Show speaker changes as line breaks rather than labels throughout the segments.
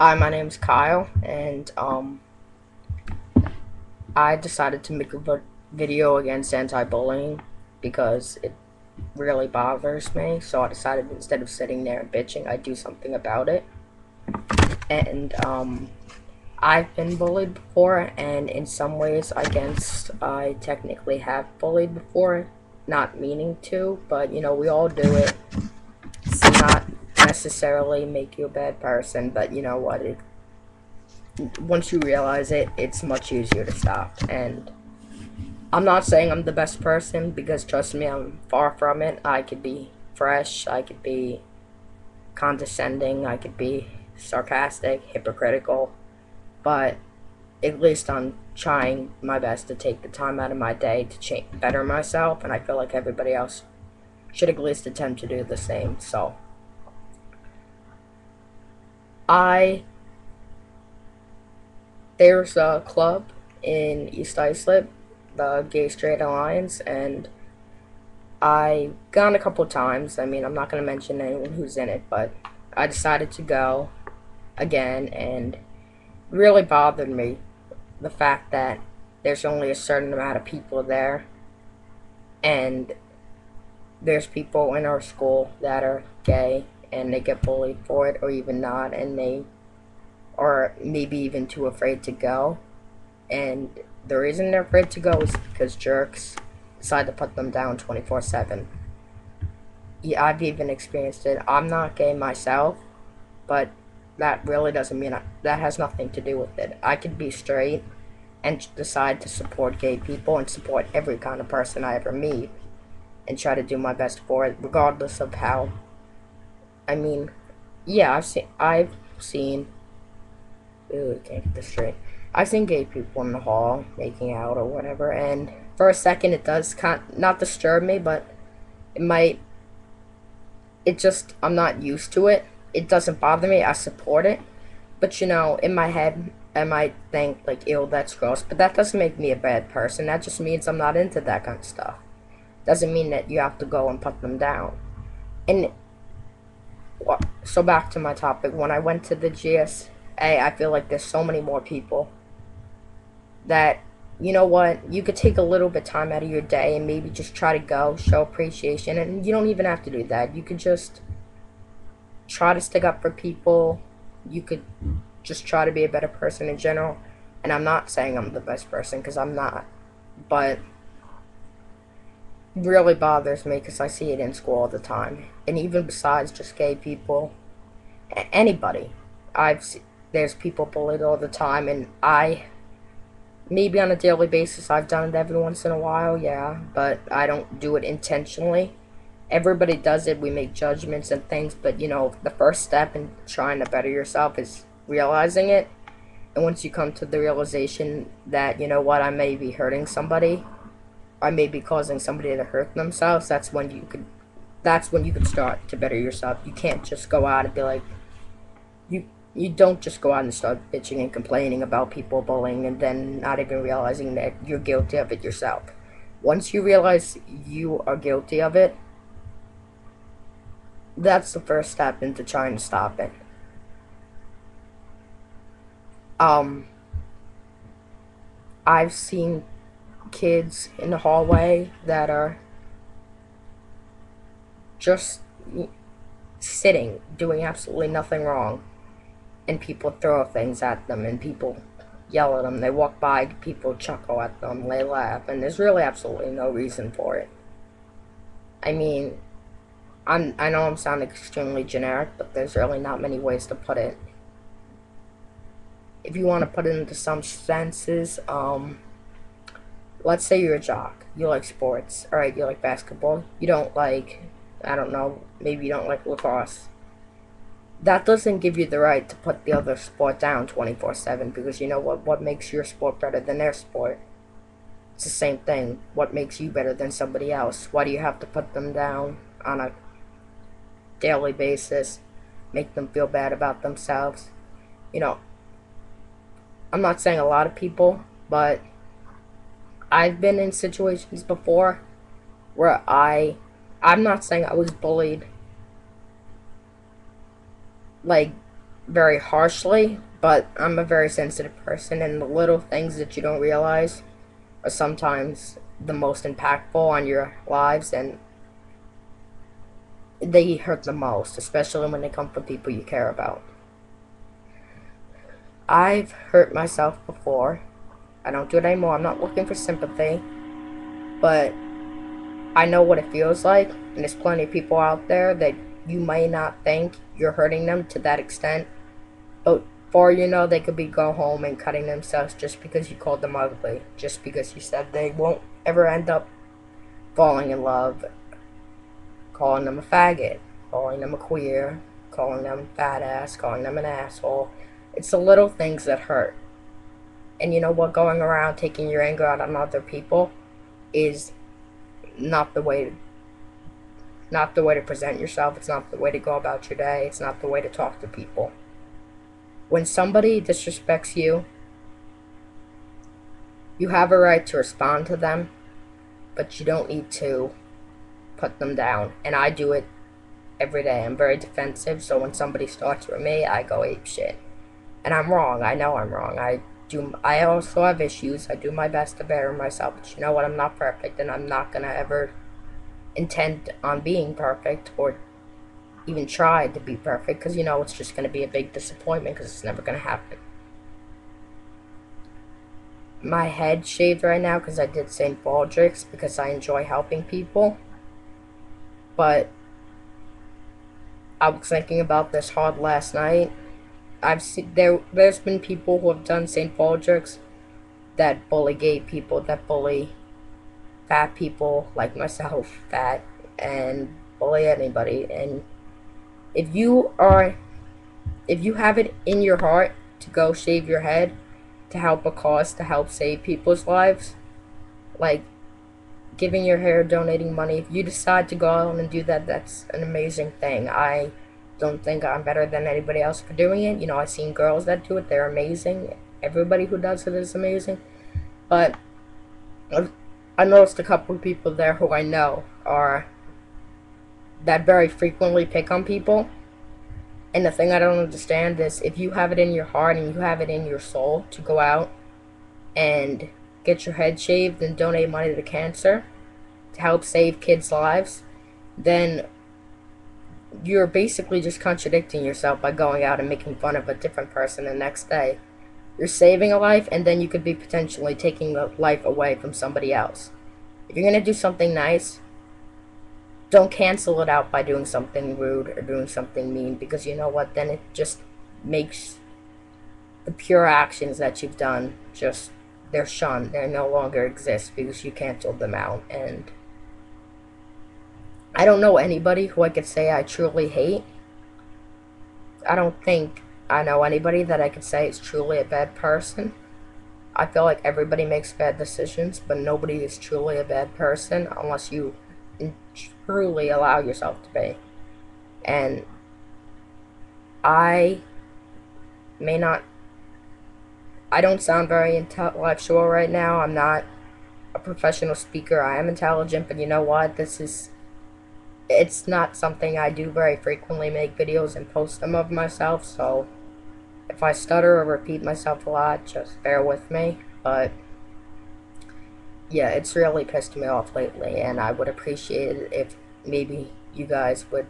Hi, my name's Kyle, and I decided to make a video against anti-bullying because it really bothers me. So I decided instead of sitting there and bitching, I'd do something about it. And I've been bullied before, and in some ways, I technically have bullied before, not meaning to, but we all do it. It's not necessarily make you a bad person, but you know what? Once you realize it, it's much easier to stop. And I'm not saying I'm the best person because trust me, I'm far from it. I could be fresh, I could be condescending, I could be sarcastic, hypocritical, but at least I'm trying my best to take the time out of my day to better myself, and I feel like everybody else should at least attempt to do the same. So, I there's a club in East Islip, the Gay Straight Alliance, and I've gone a couple times. I mean, I'm not going to mention anyone who's in it, but I decided to go again, and it really bothered me the fact that there's only a certain amount of people there, and there's people in our school that are gay, and they get bullied for it, or even not, and they are maybe even too afraid to go. And the reason they're afraid to go is because jerks decide to put them down 24/7. Yeah, I've even experienced it. I'm not gay myself, but that really doesn't mean that has nothing to do with it. I could be straight and decide to support gay people and support every kind of person I ever meet and try to do my best for it, regardless of how. I mean, yeah, I've seen. Ooh, I can't get this straight. I've seen gay people in the hall making out or whatever, and for a second it does not disturb me, but it might. It just I'm not used to it. It doesn't bother me. I support it, but in my head, I might think like, "Ew, that's gross." But that doesn't make me a bad person. That just means I'm not into that kind of stuff. Doesn't mean that you have to go and put them down. And so back to my topic. When I went to the GSA, I feel like there's so many more people that you know what, you could take a little bit time out of your day and maybe just try to go show appreciation, and you don't even have to do that. You could just try to stick up for people. You could just try to be a better person in general. And I'm not saying I'm the best person because I'm not, but it really bothers me because I see it in school all the time. And even besides just gay people, anybody, there's people bullied all the time, and maybe on a daily basis, I've done it every once in a while, yeah, but I don't do it intentionally. Everybody does it. We make judgments and things, but the first step in trying to better yourself is realizing it. And once you come to the realization that, you know what, I may be hurting somebody, I may be causing somebody to hurt themselves, that's when you could start to better yourself. You can't just go out and be like, you you don't just go out and start bitching and complaining about people bullying and then not even realizing that you're guilty of it yourself. Once you realize you are guilty of it, that's the first step into trying to stop it. Um, I've seen kids in the hallway that are just sitting, doing absolutely nothing wrong, and people throw things at them, and people yell at them. They walk by, people chuckle at them, they laugh, and there's really absolutely no reason for it. I mean, I know I'm sounding extremely generic, but there's really not many ways to put it. If you want to put it into some senses, let's say you're a jock. You like sports. Alright, you like basketball. You don't like, I don't know, maybe you don't like lacrosse. That doesn't give you the right to put the other sport down 24/7, because you know what makes your sport better than their sport? It's the same thing. What makes you better than somebody else? Why do you have to put them down on a daily basis? Make them feel bad about themselves? You know, I'm not saying a lot of people, but I've been in situations before where I'm not saying I was bullied like very harshly, but I'm a very sensitive person, and the little things that you don't realize are sometimes the most impactful on your lives, and they hurt the most, especially when they come from people you care about. I've hurt myself before. I don't do it anymore. I'm not looking for sympathy, but I know what it feels like, and there's plenty of people out there that you may not think you're hurting them to that extent, but for you know, they could be go home and cutting themselves just because you called them ugly, just because you said they won't ever end up falling in love, calling them a faggot, calling them a queer, calling them fat ass, calling them an asshole. It's the little things that hurt. And you know what? Going around taking your anger out on other people is not the way not the way to present yourself. It's not the way to go about your day. It's not the way to talk to people. When somebody disrespects you, you have a right to respond to them, but you don't need to put them down. And I do it every day. I'm very defensive, so when somebody starts with me, I go ape shit. And I'm wrong. I know I'm wrong. I also have issues. I do my best to better myself, but you know what? I'm not perfect, and I'm not gonna ever intend on being perfect or even try to be perfect, because you know it's just gonna be a big disappointment because it's never gonna happen. My head shaved right now because I did St. Baldrick's because I enjoy helping people, but I was thinking about this hard last night. I've seen there's been people who have done St. Baldrick's that bully gay people, that bully fat people like myself, fat, and bully anybody. And if you are, if you have it in your heart to go shave your head to help a cause, to help save people's lives, like giving your hair, donating money, if you decide to go out and do that, that's an amazing thing. I don't think I'm better than anybody else for doing it. You know, I've seen girls that do it, they're amazing. Everybody who does it is amazing. But I noticed a couple of people there who I know are that very frequently pick on people. And the thing I don't understand is if you have it in your heart and you have it in your soul to go out and get your head shaved and donate money to cancer to help save kids' lives, then you're basically just contradicting yourself by going out and making fun of a different person the next day. You're saving a life, and then you could be potentially taking a life away from somebody else. If you're going to do something nice, don't cancel it out by doing something rude or doing something mean, because you know what, then it just makes the pure actions that you've done just, they're shunned, they no longer exist because you canceled them out. And I don't know anybody who I could say I truly hate. I don't think I know anybody that I could say is truly a bad person. I feel like everybody makes bad decisions, but nobody is truly a bad person unless you truly allow yourself to be. And I may not, I don't sound very intellectual right now. I'm not a professional speaker. I am intelligent, but you know what? It's not something I do very frequently, make videos and post them of myself, so if I stutter or repeat myself a lot, just bear with me. But yeah, it's really pissed me off lately, and I would appreciate it if maybe you guys would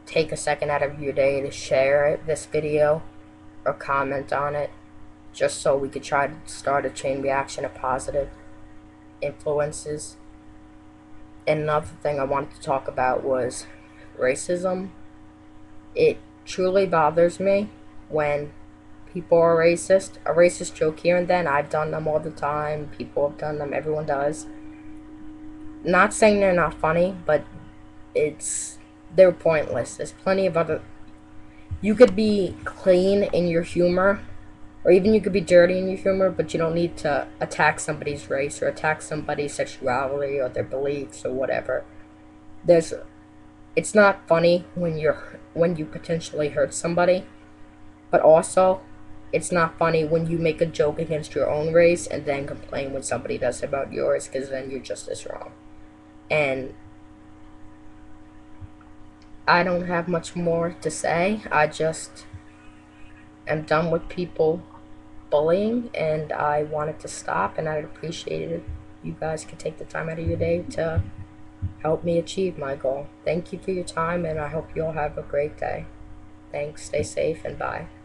take a second out of your day to share this video or comment on it, just so we could try to start a chain reaction of positive influences. And another thing I wanted to talk about was racism. It truly bothers me when people are racist. A racist joke here and then, I've done them all the time. People have done them, everyone does. Not saying they're not funny, but they're pointless. There's plenty of other, you could be clean in your humor, or even you could be dirty in your humor, but you don't need to attack somebody's race or attack somebody's sexuality or their beliefs or whatever. It's not funny when you potentially hurt somebody, but also it's not funny when you make a joke against your own race and then complain when somebody does about yours, because then you're just as wrong. And I don't have much more to say. I just am done with people bullying, and I want it to stop, and I'd appreciate it if you guys could take the time out of your day to help me achieve my goal. Thank you for your time, and I hope you all have a great day. Thanks, stay safe, and bye.